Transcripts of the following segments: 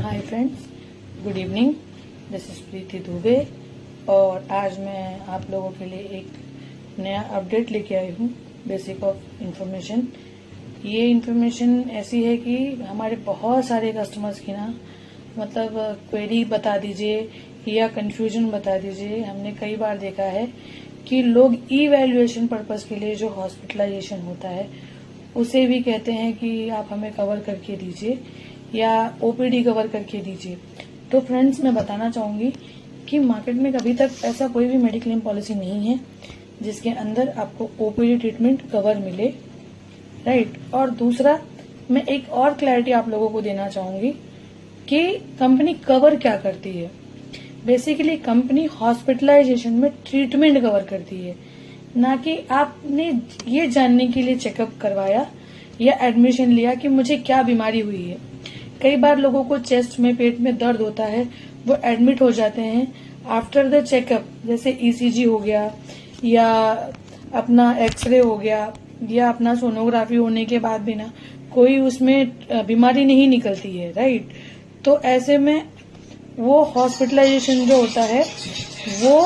Hi friends, good evening. This is Preeti Dubey और आज मैं आप लोगों के लिए एक नया अपडेट लेके आई हूँ, बेसिक ऑफ इंफॉर्मेशन। ये इंफॉर्मेशन ऐसी है कि हमारे बहुत सारे कस्टमर्स की मतलब क्वेरी बता दीजिए या कंफ्यूजन बता दीजिए। हमने कई बार देखा है कि लोग इवैल्यूएशन पर्पस के लिए जो हॉस्पिटलाइजेशन होता है उसे भी कहते हैं कि आप हमें कवर करके दीजिए या ओपीडी कवर करके दीजिए। तो फ्रेंड्स, मैं बताना चाहूंगी कि मार्केट में कभी तक ऐसा कोई भी मेडिक्लेम पॉलिसी नहीं है जिसके अंदर आपको ओपीडी ट्रीटमेंट कवर मिले, राइट। और दूसरा, मैं एक और क्लैरिटी आप लोगों को देना चाहूंगी कि कंपनी कवर क्या करती है। बेसिकली कंपनी हॉस्पिटलाइजेशन में ट्रीटमेंट कवर करती है, ना कि आपने ये जानने के लिए चेकअप करवाया या एडमिशन लिया कि मुझे क्या बीमारी हुई है। कई बार लोगों को चेस्ट में, पेट में दर्द होता है, वो एडमिट हो जाते हैं। आफ्टर द चेकअप, जैसे ईसीजी हो गया या अपना एक्सरे हो गया या अपना सोनोग्राफी होने के बाद भी कोई उसमें बीमारी नहीं निकलती है, राइट। तो ऐसे में वो हॉस्पिटलाइजेशन जो होता है वो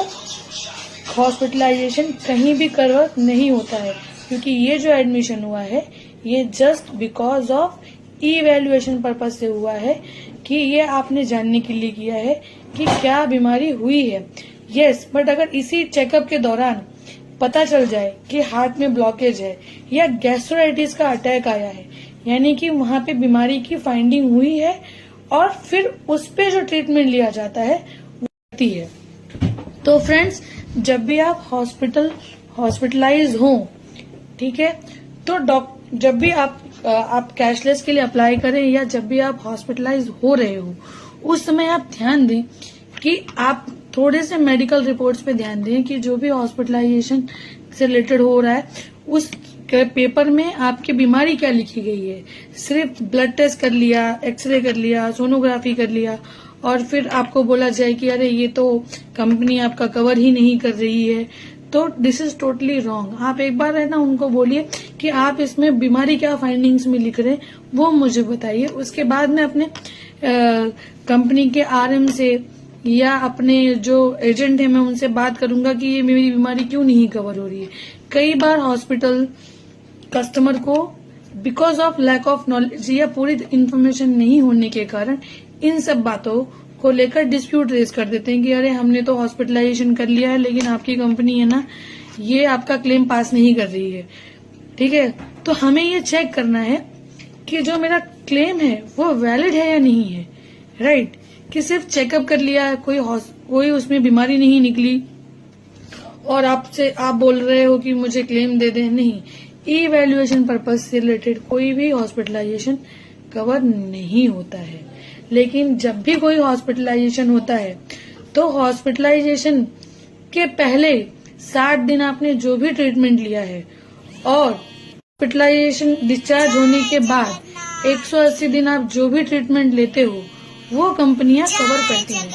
हॉस्पिटलाइजेशन कहीं भी कवर नहीं होता है, क्योंकि ये जो एडमिशन हुआ है ये just because of evaluation purpose से हुआ है कि ये आपने जानने के लिए किया है कि क्या बीमारी हुई है। यस, बट अगर इसी चेकअप के दौरान पता चल जाए कि हार्ट में ब्लॉकेज है या गैस्ट्राइटिस का अटैक आया है, यानी कि वहां पे बीमारी की फाइंडिंग हुई है और फिर उस पे जो ट्रीटमेंट लिया जाता है वो होती है। तो फ्रेंड्स, जब भी आप हॉस्पिटलाइज हो, ठीक है, तो जब भी आप कैशलेस के लिए अप्लाई करें या जब भी आप हॉस्पिटलाइज हो रहे हो, उस समय आप ध्यान दें कि आप थोड़े से मेडिकल रिपोर्ट्स पे ध्यान दें कि जो भी हॉस्पिटलाइजेशन से रिलेटेड हो रहा है उस पेपर में आपकी बीमारी क्या लिखी गई है। सिर्फ ब्लड टेस्ट कर लिया, एक्सरे कर लिया, सोनोग्राफी कर लिया और फिर आपको बोला जाए कि अरे ये तो कंपनी आपका कवर ही नहीं कर रही है, तो दिस इज टोटली रॉन्ग। आप एक बार है ना उनको बोलिए कि आप इसमें बीमारी क्या फाइंडिंग्स में लिख रहे हैं वो मुझे बताइए। उसके बाद में अपने कंपनी के आरएम से या अपने जो एजेंट है मैं उनसे बात करूंगा कि ये मेरी बीमारी क्यों नहीं कवर हो रही है। कई बार हॉस्पिटल कस्टमर को because of lack of knowledge या पूरी इन्फॉर्मेशन नहीं होने के कारण इन सब बातों को लेकर डिस्प्यूट रेज कर देते हैं कि अरे हमने तो हॉस्पिटलाइजेशन कर लिया है लेकिन आपकी कंपनी है ना ये आपका क्लेम पास नहीं कर रही है, ठीक है। तो हमें ये चेक करना है कि जो मेरा क्लेम है वो वैलिड है या नहीं है, राइट। कि सिर्फ चेकअप कर लिया, कोई उसमें बीमारी नहीं निकली और आप बोल रहे हो कि मुझे क्लेम दे दें। नहीं, इवैल्यूएशन पर्पज से रिलेटेड कोई भी हॉस्पिटलाइजेशन कवर नहीं होता है। लेकिन जब भी कोई हॉस्पिटलाइजेशन होता है तो हॉस्पिटलाइजेशन के पहले 60 दिन आपने जो भी ट्रीटमेंट लिया है और हॉस्पिटलाइजेशन डिस्चार्ज होने के बाद 180 दिन आप जो भी ट्रीटमेंट लेते हो वो कंपनियां कवर करती हैं।